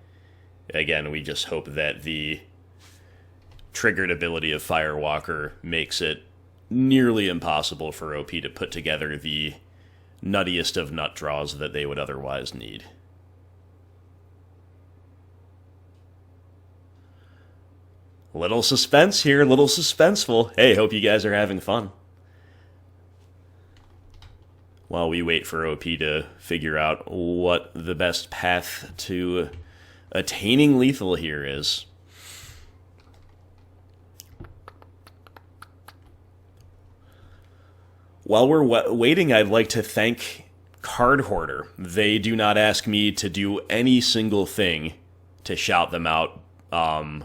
Again, we just hope that the triggered ability of Firewalker makes it nearly impossible for OP to put together the nuttiest of nut draws that they would otherwise need. Little suspense here, little suspenseful. Hey, hope you guys are having fun. While we wait for OP to figure out what the best path to attaining lethal here is. While we're waiting, I'd like to thank Card Hoarder. They do not ask me to do any single thing to shout them out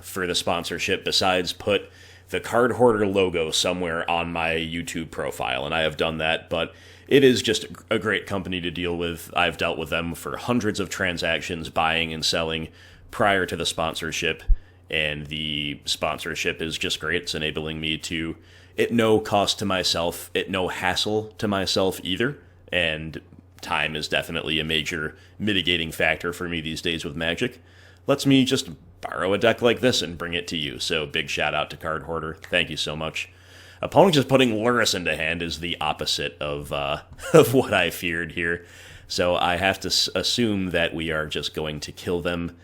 for the sponsorship besides put the Card Hoarder logo somewhere on my YouTube profile, and I have done that, but it is just a great company to deal with. I've dealt with them for hundreds of transactions, buying and selling prior to the sponsorship, and the sponsorship is just great. It's enabling me to, at no cost to myself, at no hassle to myself either, and time is definitely a major mitigating factor for me these days with Magic. Lets me just borrow a deck like this and bring it to you, so big shout out to Card Hoarder. Thank you so much. Opponent just putting Lurrus into hand is the opposite of what I feared here. So I have to assume that we are just going to kill them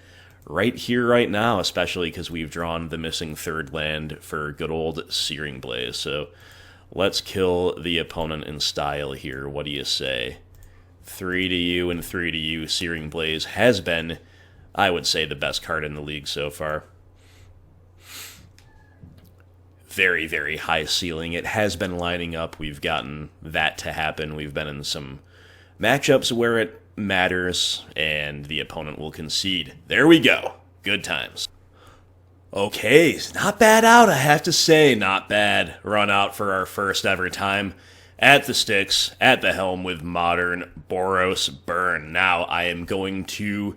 right here, right now, especially because we've drawn the missing third land for good old Searing Blaze. So let's kill the opponent in style here. What do you say? 3 to you and 3 to you. Searing Blaze has been, I would say, the best card in the league so far. Very, very high ceiling. It has been lining up. We've gotten that to happen. We've been in some matchups where it matters, and the opponent will concede. There we go. Good times. Okay, not bad out, I have to say. Not bad. Run out for our first ever time at the sticks, at the helm with Modern Boros Burn. Now, I am going to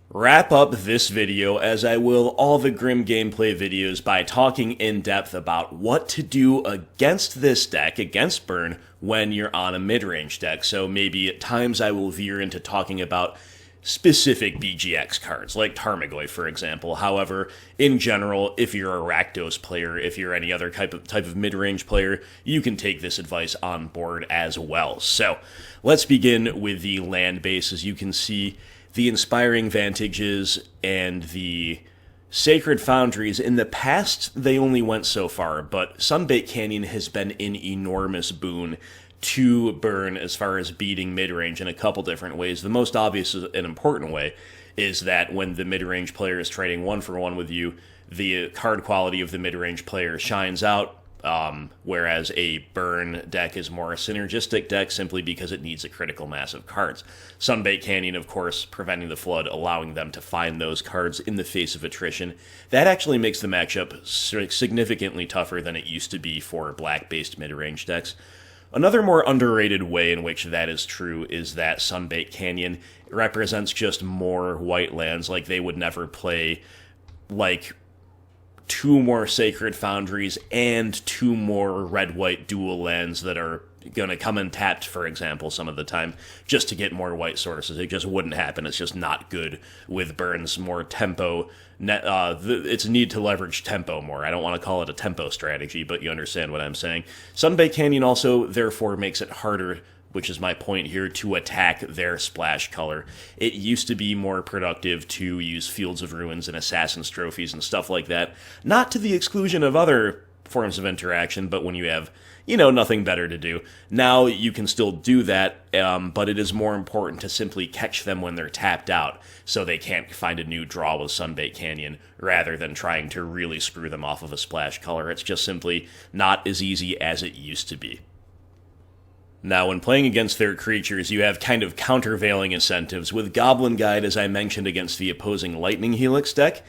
wrap up this video, as I will all the Grim gameplay videos, by talking in depth about what to do against this deck, against Burn, when you're on a mid-range deck. So maybe at times I will veer into talking about specific BGX cards, like Tarmogoyf, for example. However, in general, if you're a Rakdos player, if you're any other type of mid-range player, you can take this advice on board as well. So let's begin with the land base. As you can see, the Inspiring Vantages and the Sacred Foundries, in the past, they only went so far, but Sunbait Canyon has been an enormous boon to Burn as far as beating mid-range in a couple different ways. The most obvious and important way is that when the mid-range player is trading 1-for-1 with you, the card quality of the mid-range player shines out, whereas a Burn deck is more a synergistic deck simply because it needs a critical mass of cards. Sunbait Canyon, of course, preventing the flood, allowing them to find those cards in the face of attrition. That actually makes the matchup significantly tougher than it used to be for black-based mid-range decks. Another more underrated way in which that is true is that Sunbait Canyon represents just more white lands. Like, they would never play, like, 2 more Sacred Foundries and 2 more red-white dual lands that are going to come untapped, for example, some of the time, just to get more white sources. It just wouldn't happen. It's just not good with Burn's more tempo. It's need to leverage tempo more. I don't want to call it a tempo strategy, but you understand what I'm saying. Sunbaked Canyon also, therefore, makes it harder, which is my point here, to attack their splash color. It used to be more productive to use Fields of Ruins and Assassin's Trophies and stuff like that, not to the exclusion of other forms of interaction, but when you have, nothing better to do. Now you can still do that, but it is more important to simply catch them when they're tapped out, so they can't find a new draw with Sunbaked Canyon, rather than trying to really screw them off of a splash color. It's just simply not as easy as it used to be. Now, when playing against their creatures, you have kind of countervailing incentives, with Goblin Guide, as I mentioned, against the opposing Lightning Helix deck,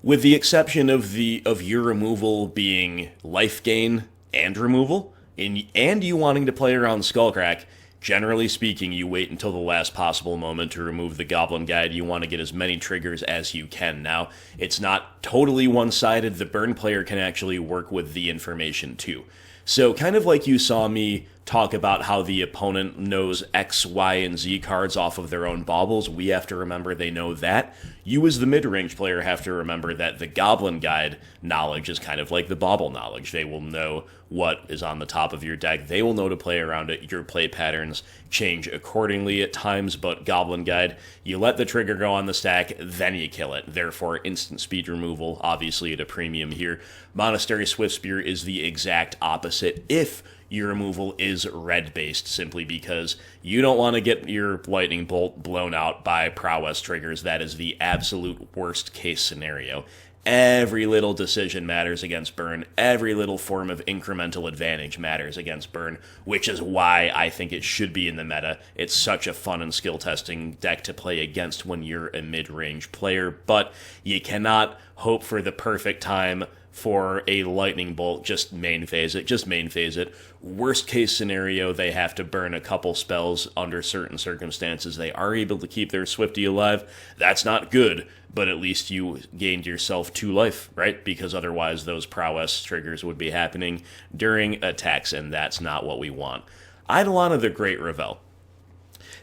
with the exception of your removal being life gain and removal, and you wanting to play around Skullcrack. Generally speaking, you wait until the last possible moment to remove the Goblin Guide. You want to get as many triggers as you can. Now, it's not totally one-sided. The Burn player can actually work with the information too. So kind of like you saw me talk about how the opponent knows X, Y, and Z cards off of their own baubles, we have to remember they know that. You as the mid-range player have to remember that the Goblin Guide knowledge is kind of like the bauble knowledge. They will know what is on the top of your deck. They will know to play around it. Your play patterns change accordingly at times, but Goblin Guide, you let the trigger go on the stack, then you kill it. Therefore, instant speed removal, obviously at a premium here. Monastery Swiftspear is the exact opposite if your removal is red-based, simply because you don't want to get your lightning bolt blown out by prowess triggers. That is the absolute worst-case scenario. Every little decision matters against Burn. Every little form of incremental advantage matters against Burn, which is why I think it should be in the meta. It's such a fun and skill-testing deck to play against when you're a mid-range player, but you cannot hope for the perfect time for a lightning bolt. Just main phase it. Worst case scenario, they have to burn a couple spells under certain circumstances. They are able to keep their Swifty alive. That's not good, but at least you gained yourself 2 life, right? Because otherwise those prowess triggers would be happening during attacks, and that's not what we want. Eidolon of the Great Revel.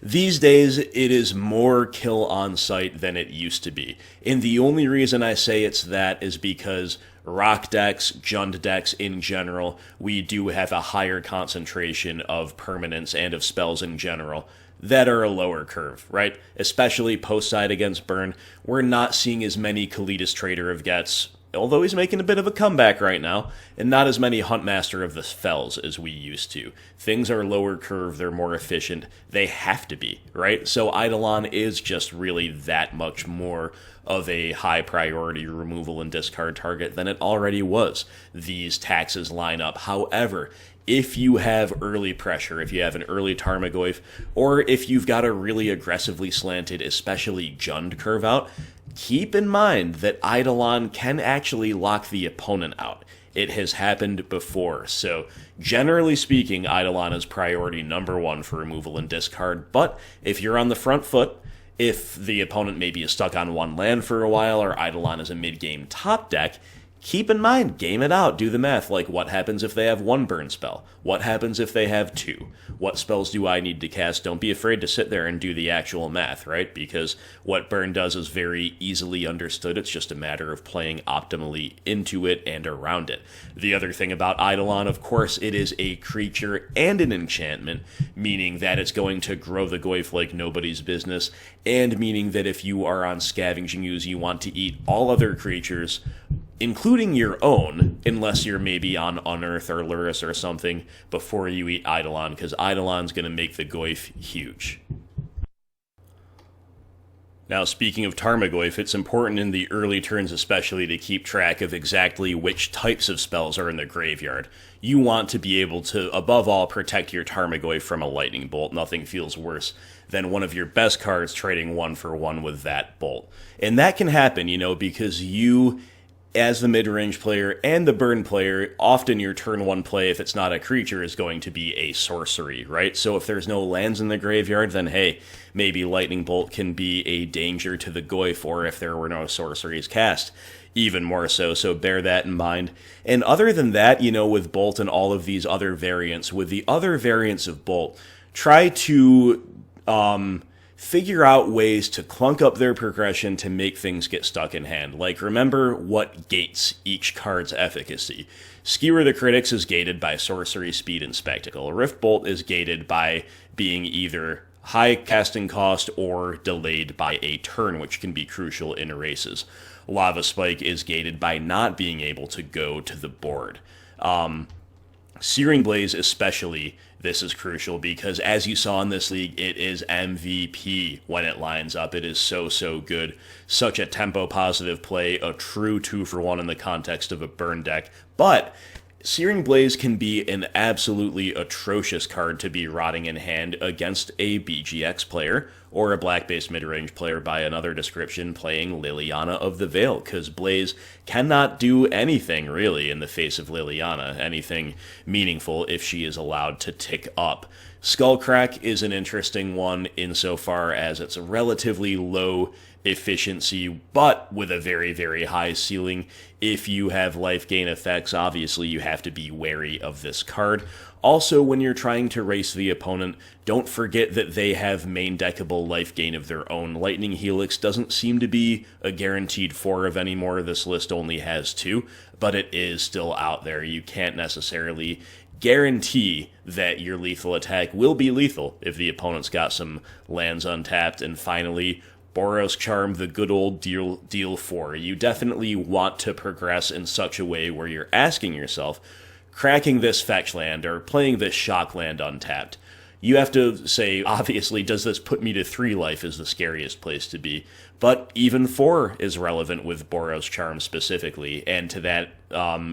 These days, it is more kill on sight than it used to be. And the only reason I say it's that is because rock decks, Jund decks in general, we do have a higher concentration of permanents and of spells in general that are a lower curve, right? Especially post-side against Burn, we're not seeing as many Kalidas Trader of Gets, although he's making a bit of a comeback right now, and not as many Huntmaster of the Fells as we used to. Things are lower curve, they're more efficient, they have to be, right? So Eidolon is just really that much more of a high priority removal and discard target than it already was. These taxes line up. However, if you have early pressure, if you have an early Tarmogoyf, or if you've got a really aggressively slanted, especially Jund curve out, keep in mind that Eidolon can actually lock the opponent out. It has happened before, so generally speaking, Eidolon is priority number 1 for removal and discard, but if you're on the front foot, if the opponent maybe is stuck on 1 land for a while, or Eidolon is a mid-game top deck, keep in mind, game it out, do the math, like what happens if they have 1 burn spell? What happens if they have 2? What spells do I need to cast? Don't be afraid to sit there and do the actual math, right? Because what burn does is very easily understood. It's just a matter of playing optimally into it and around it. The other thing about Eidolon, of course, it is a creature and an enchantment, meaning that it's going to grow the Goyf like nobody's business, and meaning that if you are on Scavenging Ooze, you want to eat all other creatures, including your own, unless you're maybe on Unearth or Lurrus or something, before you eat Eidolon, because Eidolon's going to make the Goyf huge. Now, speaking of Tarmogoyf, it's important in the early turns especially to keep track of exactly which types of spells are in the graveyard. You want to be able to, above all, protect your Tarmogoyf from a lightning bolt. Nothing feels worse than one of your best cards trading 1 for 1 with that bolt. And that can happen, because you as the mid-range player and the burn player, often your turn 1 play, if it's not a creature, is going to be a sorcery, right? So if there's no lands in the graveyard, then hey, maybe Lightning Bolt can be a danger to the Goyf, or if there were no sorceries cast, even more so. So bear that in mind. And other than that, with Bolt and all of these other variants, with the other variants of Bolt, try to figure out ways to clunk up their progression to make things get stuck in hand. Like, remember what gates each card's efficacy. Skewer the Critics is gated by sorcery, speed, and spectacle. Rift Bolt is gated by being either high casting cost or delayed by a turn, which can be crucial in races. Lava Spike is gated by not being able to go to the board. Searing Blaze especially, this is crucial because as you saw in this league, it is MVP when it lines up. It is so good. Such a tempo positive play, a true 2-for-1 in the context of a burn deck. But Searing Blaze can be an absolutely atrocious card to be rotting in hand against a BGX player or a black-based mid-range player by another description playing Liliana of the Veil, because Blaze cannot do anything, really, in the face of Liliana, anything meaningful if she is allowed to tick up. Skullcrack is an interesting one insofar as it's a relatively low efficiency, but with a very high ceiling. If you have life gain effects, obviously you have to be wary of this card. Also, when you're trying to race the opponent, don't forget that they have main deckable life gain of their own. Lightning Helix doesn't seem to be a guaranteed 4 of anymore. This list only has 2, but it is still out there. You can't necessarily guarantee that your lethal attack will be lethal if the opponent's got some lands untapped. And finally, Boros Charm, the good old deal 4. You definitely want to progress in such a way where you're asking yourself, cracking this fetch land or playing this shock land untapped. You have to say, obviously, does this put me to 3 life is the scariest place to be. But even 4 is relevant with Boros Charm specifically, and to that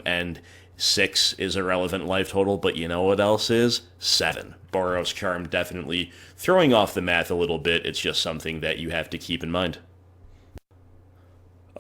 end, 6 is a relevant life total, but you know what else is? 7. Boros Charm definitely throwing off the math a little bit. It's just something that you have to keep in mind.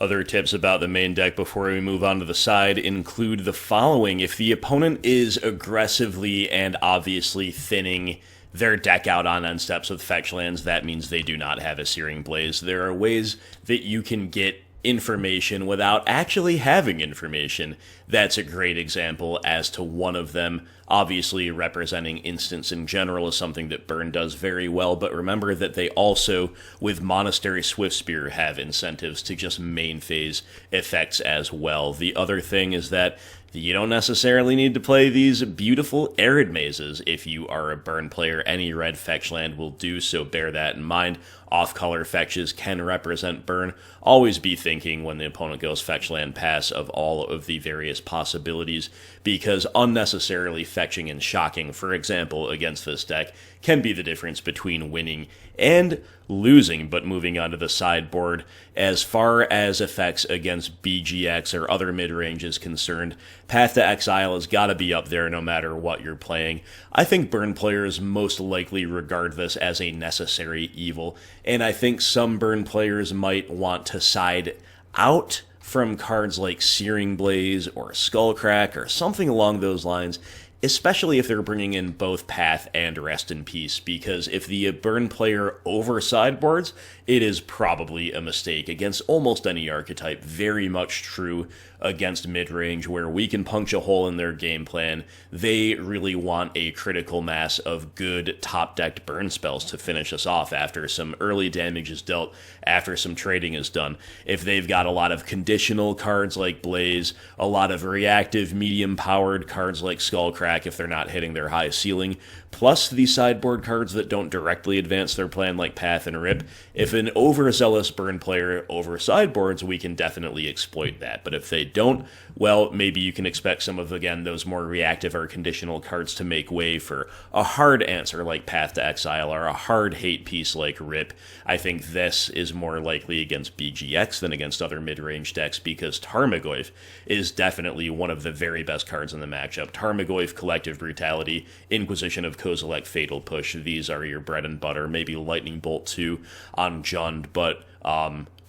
Other tips about the main deck before we move on to the side include the following. If the opponent is aggressively and obviously thinning their deck out on end steps with fetch lands, that means they do not have a Searing Blaze. There are ways that you can get information without actually having information. That's a great example as to one of them. Obviously, representing instants in general is something that Burn does very well, but remember that they also, with Monastery Swiftspear, have incentives to just main phase effects as well. The other thing is that you don't necessarily need to play these beautiful Arid Mazes if you are a Burn player. Any red fetch land will do, so bear that in mind. Off-color fetches can represent Burn. Always be thinking when the opponent goes fetch land pass of all of the various possibilities, because unnecessarily fetching and shocking, for example, against this deck, can be the difference between winning and losing. But moving on to the sideboard, as far as effects against BGX or other mid-range is concerned, Path to Exile has got to be up there no matter what you're playing. I think Burn players most likely regard this as a necessary evil, and I think some Burn players might want to side out from cards like Searing Blaze or Skullcrack or something along those lines, especially if they're bringing in both Path and Rest in Peace, because if the Burn player over sideboards, it is probably a mistake against almost any archetype. Very much true against mid-range, where we can punch a hole in their game plan. They really want a critical mass of good top-decked Burn spells to finish us off after some early damage is dealt, after some trading is done. If they've got a lot of conditional cards like Blaze, a lot of reactive medium-powered cards like Skullcrack if they're not hitting their high ceiling, plus the sideboard cards that don't directly advance their plan like Path and Rip, if an overzealous Burn player over sideboards, we can definitely exploit that. But if they don't, well, maybe you can expect some of, again, those more reactive or conditional cards to make way for a hard answer like Path to Exile or a hard hate piece like Rip. I think this is more likely against BGX than against other mid-range decks, because Tarmogoyf is definitely one of the very best cards in the matchup. Tarmogoyf, Collective Brutality, Inquisition of Kozilek, Fatal Push, these are your bread and butter. Maybe Lightning Bolt 2 on Jund, but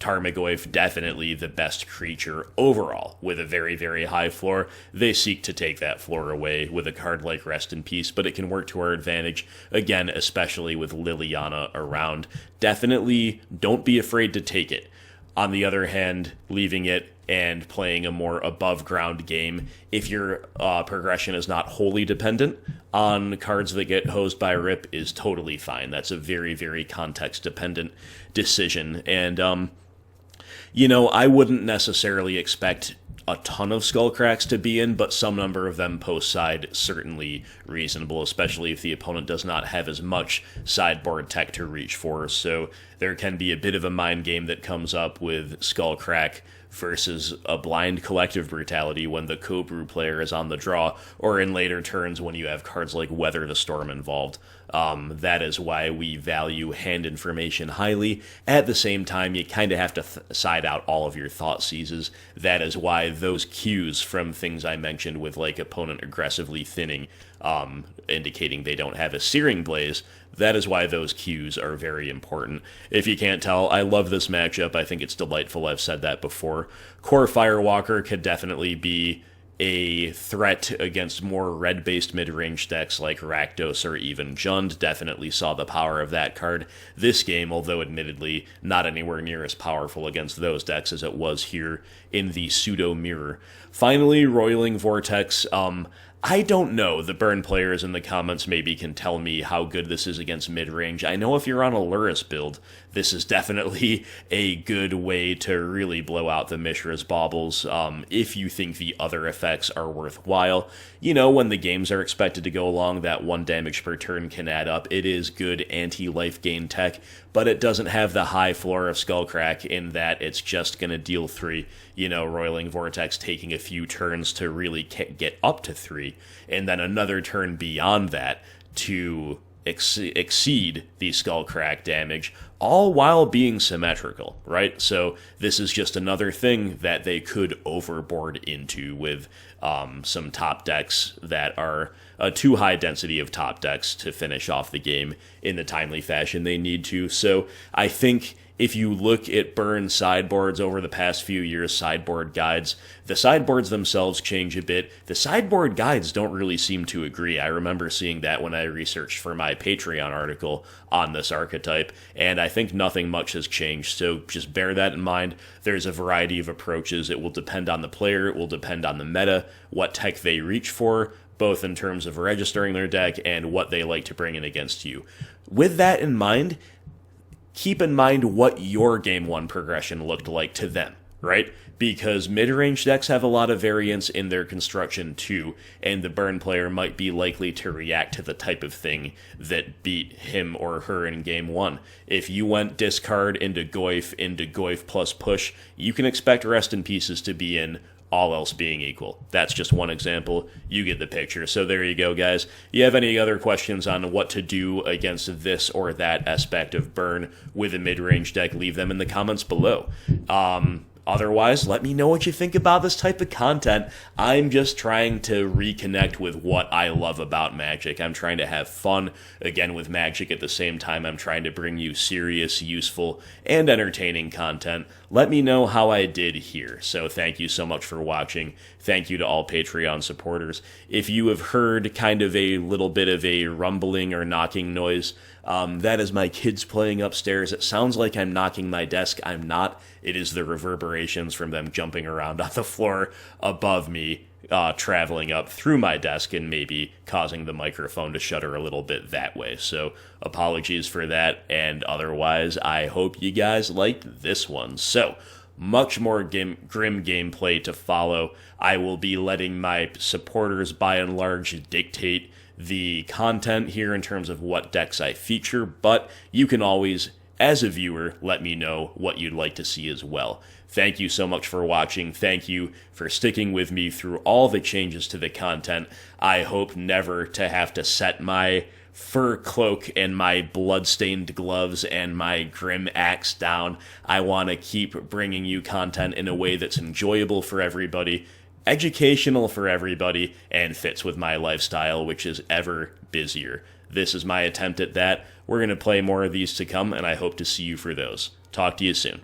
Tarmogoyf, definitely the best creature overall, with a very, very high floor. They seek to take that floor away with a card like Rest in Peace, but it can work to our advantage, again, especially with Liliana around. Definitely don't be afraid to take it. On the other hand, leaving it and playing a more above-ground game, if your progression is not wholly dependent on cards that get hosed by Rip, is totally fine. That's a very, very context-dependent decision. And, I wouldn't necessarily expect a ton of Skullcracks to be in, but some number of them post-side certainly reasonable, especially if the opponent does not have as much sideboard tech to reach for. So there can be a bit of a mind game that comes up with Skullcrack versus a blind Collective Brutality when the co-brew player is on the draw, or in later turns when you have cards like Weather the Storm involved. That is why we value hand information highly. At the same time, you kind of have to side out all of your thought seizes. That is why those cues from things I mentioned with like opponent aggressively thinning, indicating they don't have a Searing Blaze, that is why those cues are very important. If you can't tell, I love this matchup. I think it's delightful. I've said that before. Core Firewalker could definitely be a threat against more red-based mid-range decks like Rakdos or even Jund. Definitely saw the power of that card this game, although admittedly not anywhere near as powerful against those decks as it was here in the pseudo-mirror. Finally, Roiling Vortex. I don't know. The Burn players in the comments maybe can tell me how good this is against mid-range. I know if you're on a Lurrus build, this is definitely a good way to really blow out the Mishra's Baubles if you think the other effects are worthwhile. When the games are expected to go along, that 1 damage per turn can add up. It is good anti-life gain tech, but it doesn't have the high floor of Skullcrack in that it's just going to deal 3. Roiling Vortex taking a few turns to really get up to 3, and then another turn beyond that to exceed the Skullcrack damage, all while being symmetrical, right? So this is just another thing that they could overboard into with some top decks that are a too high density of top decks to finish off the game in the timely fashion they need to. So I think if you look at Burn sideboards over the past few years, sideboard guides, the sideboards themselves change a bit. The sideboard guides don't really seem to agree. I remember seeing that when I researched for my Patreon article on this archetype, and I think nothing much has changed, so just bear that in mind. There's a variety of approaches. It will depend on the player, it will depend on the meta, what tech they reach for, both in terms of registering their deck and what they like to bring in against you. With that in mind, keep in mind what your Game 1 progression looked like to them, right? Because mid-range decks have a lot of variance in their construction too, and the Burn player might be likely to react to the type of thing that beat him or her in Game 1. If you went discard into Goyf plus push, you can expect Rest in Pieces to be in, all else being equal. That's just one example. You get the picture. So there you go, guys. You have any other questions on what to do against this or that aspect of Burn with a mid-range deck, leave them in the comments below. Otherwise, let me know what you think about this type of content. I'm just trying to reconnect with what I love about Magic. I'm trying to have fun, again, with Magic. At the same time, I'm trying to bring you serious, useful, and entertaining content. Let me know how I did here. So thank you so much for watching. Thank you to all Patreon supporters. If you have heard kind of a little bit of a rumbling or knocking noise, that is my kids playing upstairs. It sounds like I'm knocking my desk. I'm not. It is the reverberations from them jumping around on the floor above me, traveling up through my desk and maybe causing the microphone to shudder a little bit that way. So apologies for that, and otherwise, I hope you guys liked this one. So much more grim gameplay to follow. I will be letting my supporters, by and large, dictate the content here in terms of what decks I feature, but you can always, as a viewer, let me know what you'd like to see as well. Thank you so much for watching. Thank you for sticking with me through all the changes to the content. I hope never to have to set my fur cloak and my blood-stained gloves and my grim axe down. I want to keep bringing you content in a way that's enjoyable for everybody, educational for everybody, and fits with my lifestyle, which is ever busier. This is my attempt at that. We're going to play more of these to come, and I hope to see you for those. Talk to you soon.